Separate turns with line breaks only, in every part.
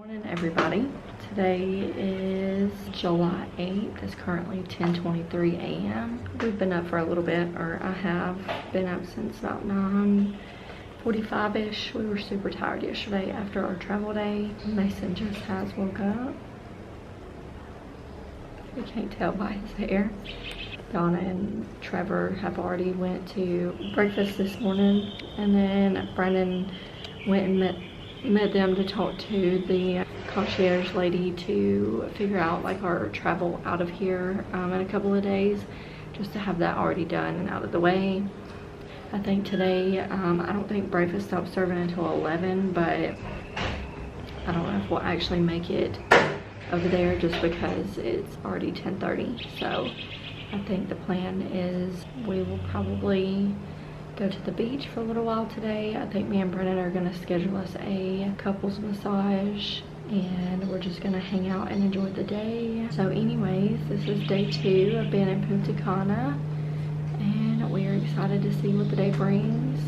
Morning, everybody. Today is July 8th. It's currently 10:23 a.m. We've been up for a little bit, or I have been up since about 9:45ish. We were super tired yesterday after our travel day. Mason just has woke up. You can't tell by his hair. Donna and Trevor have already went to breakfast this morning, and then Brandon went and met them to talk to the concierge lady to figure out like our travel out of here in a couple of days, just to have that already done and out of the way. I think today, I don't think breakfast stops serving until 11, but I don't know if we'll actually make it over there just because it's already 10:30. So I think the plan is we will probably go to the beach for a little while today. I think me and Brennan are gonna schedule us a couples massage, and we're just gonna hang out and enjoy the day. So anyways, this is day 2 of being in Punta Cana, and we are excited to see what the day brings.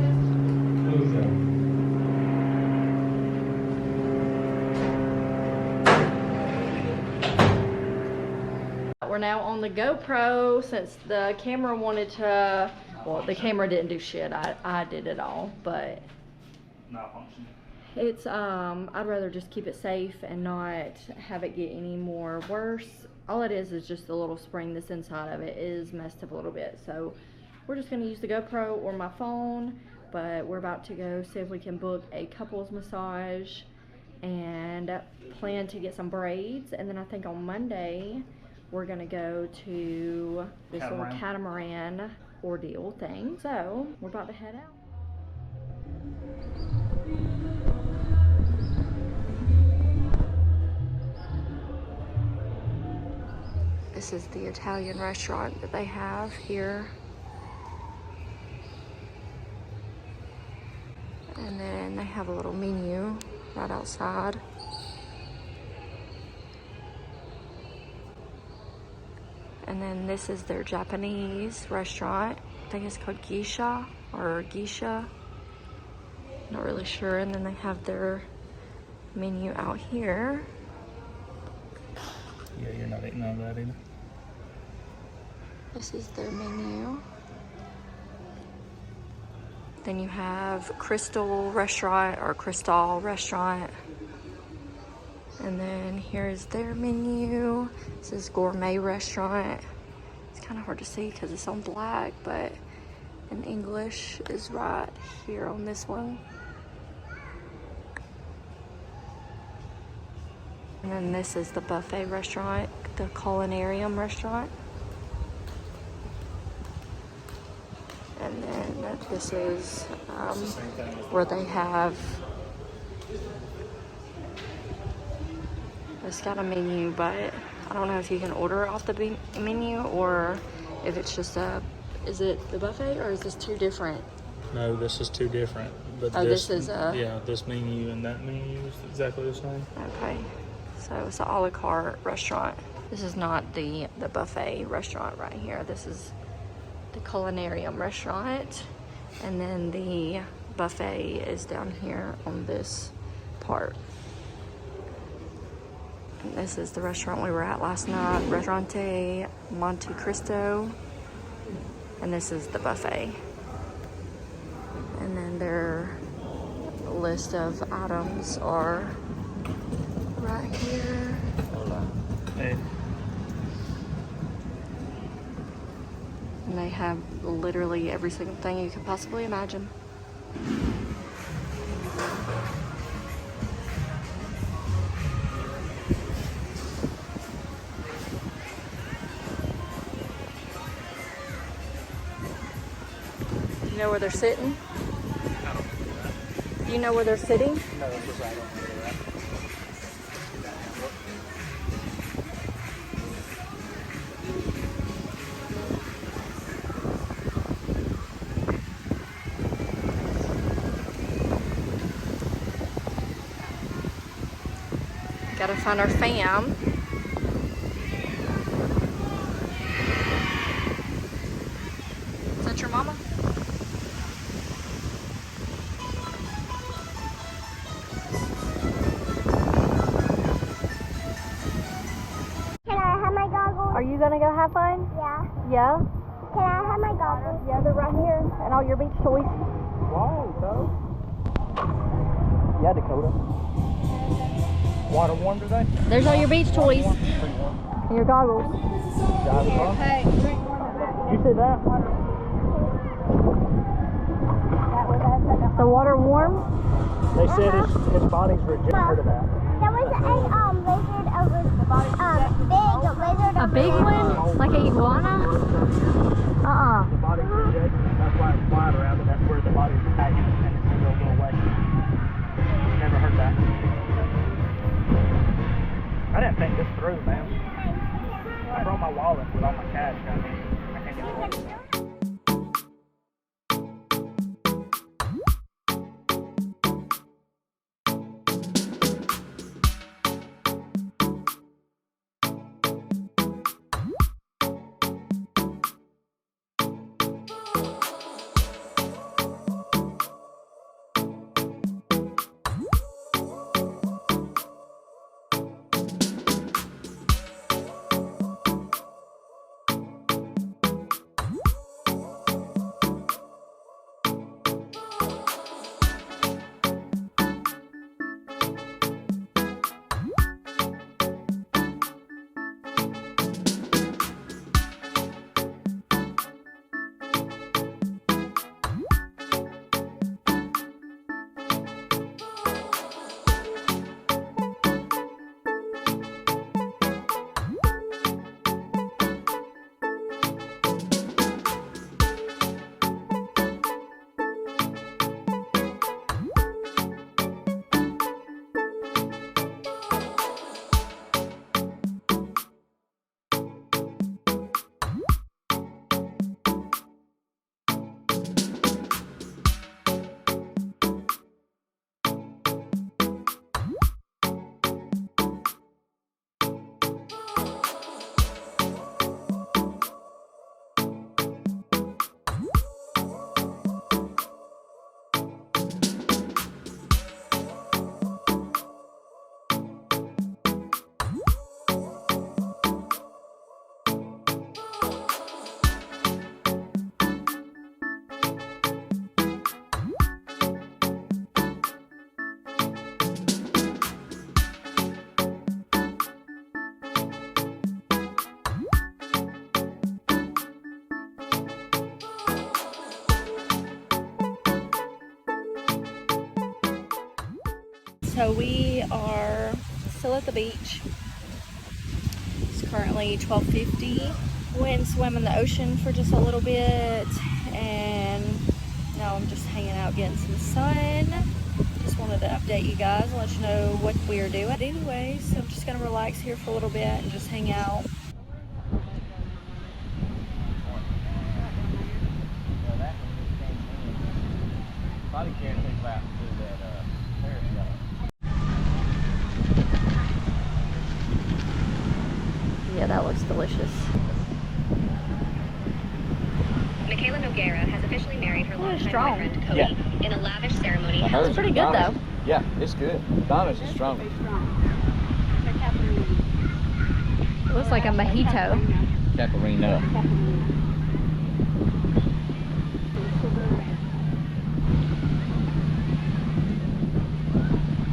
We're now on the GoPro since the camera wanted to, well, the camera didn't do shit. I did it all, but
not functioning.
It's I'd rather just keep it safe and not have it get any more worse. All it is just a little spring that's inside of it is messed up a little bit. So we're just gonna use the GoPro or my phone, but we're about to go see if we can book a couples massage and plan to get some braids. And then I think on Monday we're gonna go to this little catamaran ordeal thing. So we're about to head out. This is the Italian restaurant that they have here. And then they have a little menu right outside. And then this is their Japanese restaurant. I think it's called Geisha or Geisha. Not really sure. And then they have their menu out here.
Yeah, you're not eating on that either.
This is their menu. Then you have Crystal Restaurant or Crystal Restaurant. And then here's their menu. This is Gourmet Restaurant. It's kind of hard to see because it's on black, but in English is right here on this one. And then this is the buffet restaurant, the Culinarium restaurant. And then this is where they have, it's got a menu, but I don't know if you can order off the menu or if it's just is it the buffet or is this two different?
No, this is two different. But
oh, this is
yeah, this menu and that menu is exactly the same.
Okay, so it's an a la carte restaurant. This is not the buffet restaurant right here. This is the Culinarium restaurant, and then the buffet is down here on this part. And this is the restaurant we were at last night, Restaurante Montecristo, and this is the buffet. And then their list of items are right here.
Hey.
And they have literally every single thing you could possibly imagine. You know where they're sitting? Do you know where they're sitting?
No, because I don't know that.
Gotta find our fam. Is that your mama? Yeah?
Can I have my goggles?
Yeah, they're right here. And all your beach toys.
Wow, so. Yeah, Dakota. Water warm today?
There's all your beach toys.
Pretty warm.
And your goggles.
Hey, drink more than that.
You see that?
The water warm?
They said his body's regenerative of that.
There was a lizard over
A big one? Like an iguana?
The body's regenerative. That's why it's wide around and that's where the body's attacking and it's going to go away. Never heard that. I didn't think this through, man. I brought my wallet with all my cash. I can't get it.
So we are still at the beach. It's currently 12:50. Went and swam in the ocean for just a little bit, and now I'm just hanging out getting some sun. Just wanted to update you guys and let you know what we are doing. Anyway, so I'm just gonna relax here for a little bit and just hang out.
Body can't take that to that periscope.
Yeah, that looks delicious.
Michaela Noguera has officially married her longtime
strong.
boyfriend Cody in a lavish ceremony.
It's pretty good though.
Yeah, it's good. Donna's is strong.
It looks like a mojito.
Caparina.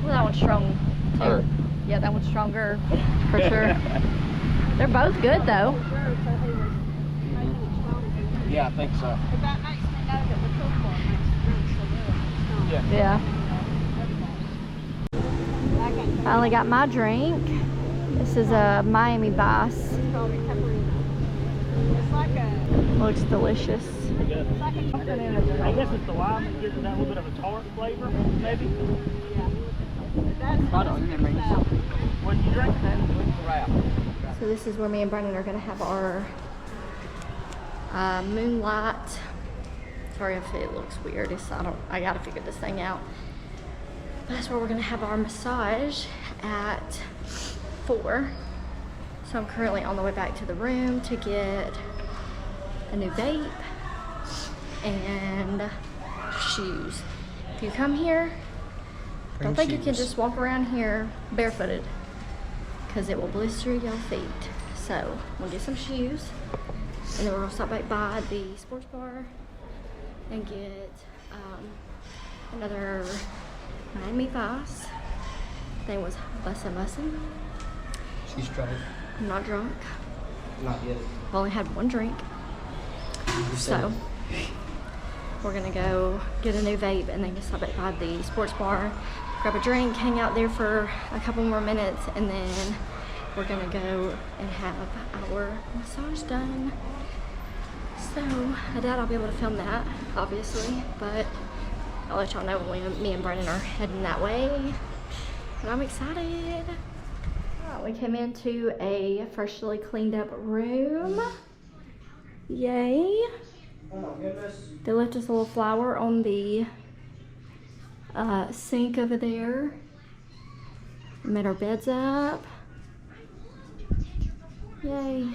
Well, that one's strong too.
Her.
Yeah, that one's stronger for sure. They're both good though.
Yeah, I think so.
That makes me know that the cool part makes the drink so good.
Yeah.
Yeah. Finally got my drink. This is a Miami Vice.
It's called a caparina. It's like a,
Looks delicious.
it's like a something in a drink.
I guess it's the lime that gives it that little bit of a tart flavor, maybe.
Yeah. That's
I don't remember.
What did you drink?
So this is where me and Brandon are gonna have our moonlight. Sorry if it looks weird. I gotta figure this thing out. That's where we're gonna have our massage at 4. So I'm currently on the way back to the room to get a new vape and shoes. If you come here, don't think you can just walk around here barefooted because it will blister your feet. So we'll get some shoes And then we're gonna stop back by the sports bar and get another Miami Vice. Thing was bussin'.
She's drunk.
I'm not drunk.
Not yet.
I've only had one drink. So we're gonna go get a new vape and then stop back by the sports bar, grab a drink, hang out there for a couple more minutes, and then we're gonna go and have our massage done. So I doubt I'll be able to film that, obviously, but I'll let y'all know when me and Brennan are heading that way. And I'm excited. Alright, we came into a freshly cleaned up room. Yay.
Oh my goodness.
They left us a little flower on the sink over there. Made our beds up. Yay.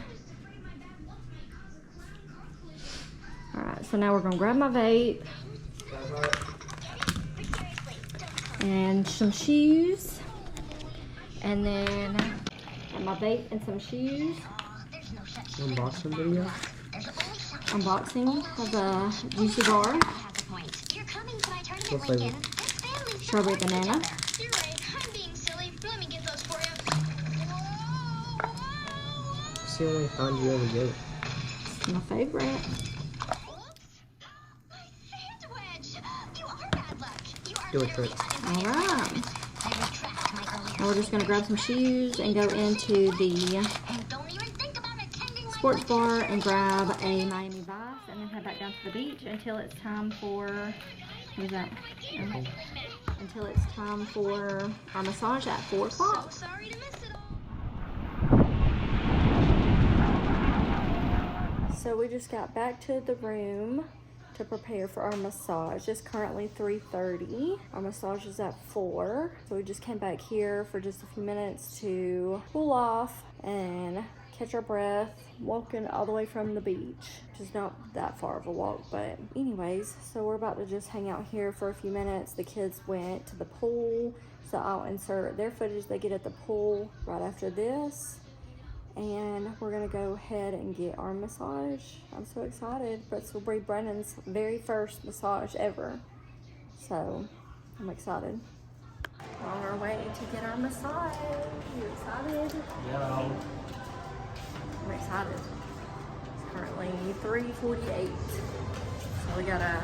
Alright, so now we're gonna grab my vape and some shoes, and then my vape and some shoes.
Unboxing video.
Unboxing of a juicy bar.
What flavor?
Strawberry banana.
You're right. I'm being silly. Let me get those for you.
It's the only kind you ever get.
It's my favorite.
My sand wedge. You are bad luck. You are
Do it,
literally
Trick.
Alright.
I retract my earlier
Now we're just gonna grab some shoes and go into the
and don't even think about attending my
sports bar and grab a Miami Vice, and then head back down to the beach until it's time for, what is that? Until it's time for our massage at 4 o'clock.
So sorry to miss it all.
So we just got back to the room to prepare for our massage. It's currently 3:30. Our massage is at 4. So we just came back here for just a few minutes to cool off and catch our breath, walking all the way from the beach, which is not that far of a walk, but anyways, so we're about to just hang out here for a few minutes. The kids went to the pool, so I'll insert their footage they get at the pool right after this. And we're gonna go ahead and get our massage. I'm so excited, but this will be Brennan's very first massage ever. So I'm excited. On our way to get our massage. You excited?
Yeah.
I'm excited. It's currently 3:48. So we gotta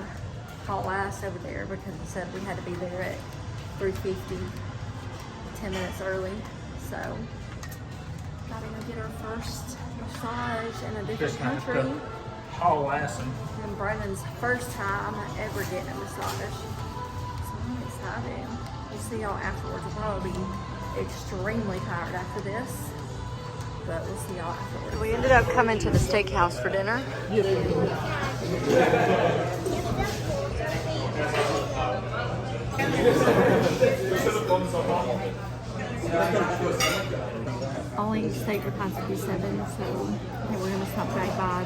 call ass over there because we said we had to be there at 3:50, 10 minutes early. So gotta go get our first massage in a different country.
Haul ass
And Brennan's first time ever getting a massage. So I'm excited. We'll see y'all afterwards. We'll probably be extremely tired after this, but we'll see y'all afterwards. We ended up coming to the steakhouse for dinner. Only steak for pints of $7, so we're gonna stop back by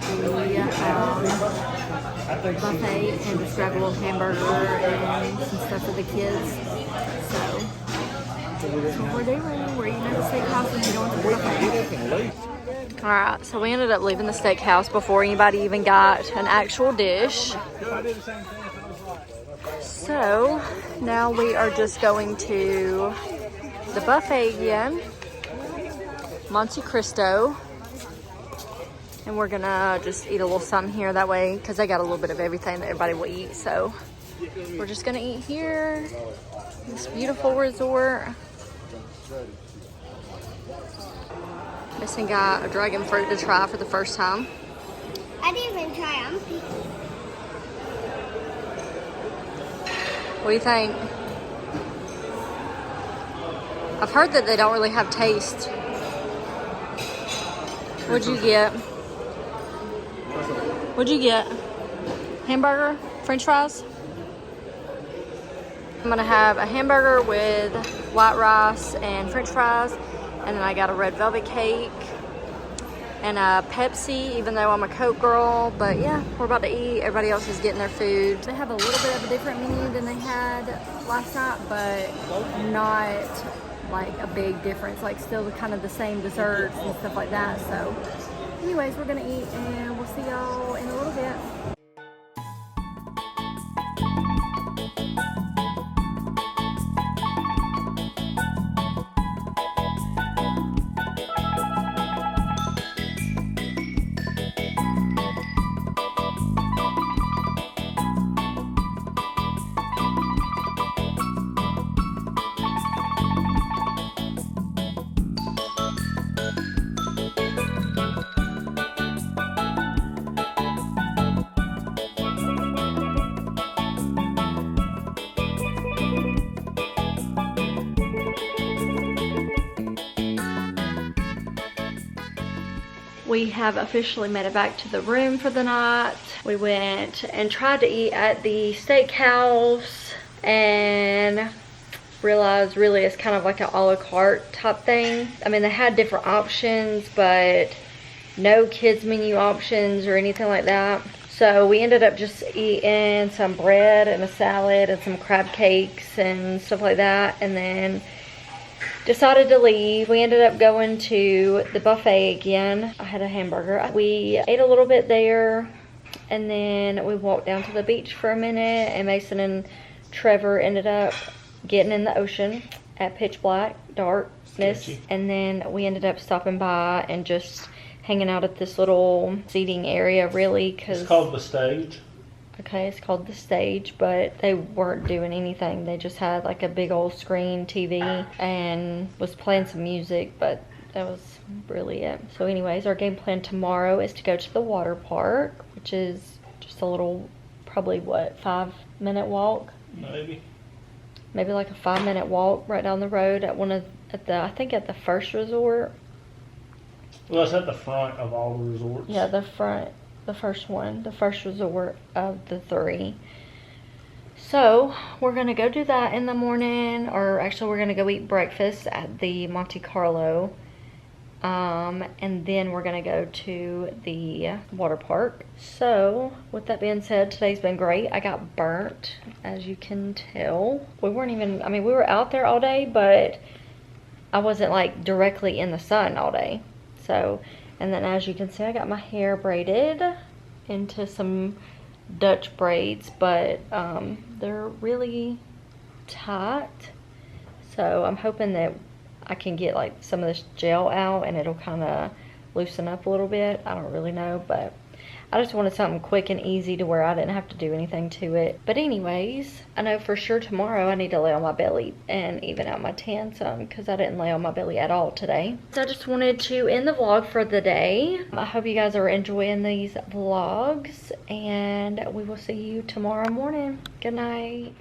the buffet and just grab a little hamburger and some stuff for the kids. So that's what we're doing. We're eating at the steakhouse and we're going to the buffet. Alright, so we ended up leaving the steakhouse before anybody even got an actual dish. So now we are just going to the buffet again, Montecristo, and we're gonna just eat a little something here that way because they got a little bit of everything that everybody will eat. So we're just gonna eat here, this beautiful resort. Missing got a dragon fruit to try for the first time.
I didn't even try. I'm picky.
What do you think? I've heard that they don't really have taste. What'd you get? What'd you get? Hamburger? French fries? I'm gonna have a hamburger with white rice and French fries, and then I got a red velvet cake and a Pepsi, even though I'm a Coke girl. But yeah, we're about to eat. Everybody else is getting their food. They have a little bit of a different menu than they had last night, but not like a big difference. Like still kind of the same desserts and stuff like that. So Anyways, we're gonna eat and we'll see y'all in a little bit. We have officially made it back to the room for the night. We went and tried to eat at the steakhouse and realized really it's kind of like an a la carte type thing. I mean, they had different options, but no kids menu options or anything like that. So we ended up just eating some bread and a salad and some crab cakes and stuff like that, and then decided to leave. We ended up going to the buffet again. I had a hamburger. We ate a little bit there, and then we walked down to the beach for a minute, and Mason and Trevor ended up getting in the ocean at pitch black darkness.
Sketchy.
And then we ended up stopping by and just hanging out at this little seating area, really, because
It's called the stage.
okay, it's called the stage, but they weren't doing anything. They just had like a big old screen TV and was playing some music, but that was really it. So anyways, our game plan tomorrow is to go to the water park, which is just a little, probably what, 5-minute walk? Maybe like a 5-minute walk right down the road at one of, I think at the first resort.
Well, it's at the front of all the resorts.
Yeah, the first one, the first resort of the 3. So we're gonna go do that in the morning, or actually we're gonna go eat breakfast at the Monte Carlo, and then we're gonna go to the water park. So with that being said, today's been great. I got burnt, as you can tell. We weren't even, I mean, we were out there all day, but I wasn't like directly in the sun all day. So, and then as you can see, I got my hair braided into some Dutch braids, but they're really tight. So I'm hoping that I can get like some of this gel out and it'll kind of loosen up a little bit. I don't really know, but I just wanted something quick and easy to where I didn't have to do anything to it. But anyways, I know for sure tomorrow I need to lay on my belly and even out my tan some, because I didn't lay on my belly at all today. So I just wanted to end the vlog for the day. I hope you guys are enjoying these vlogs, and we will see you tomorrow morning. Good night.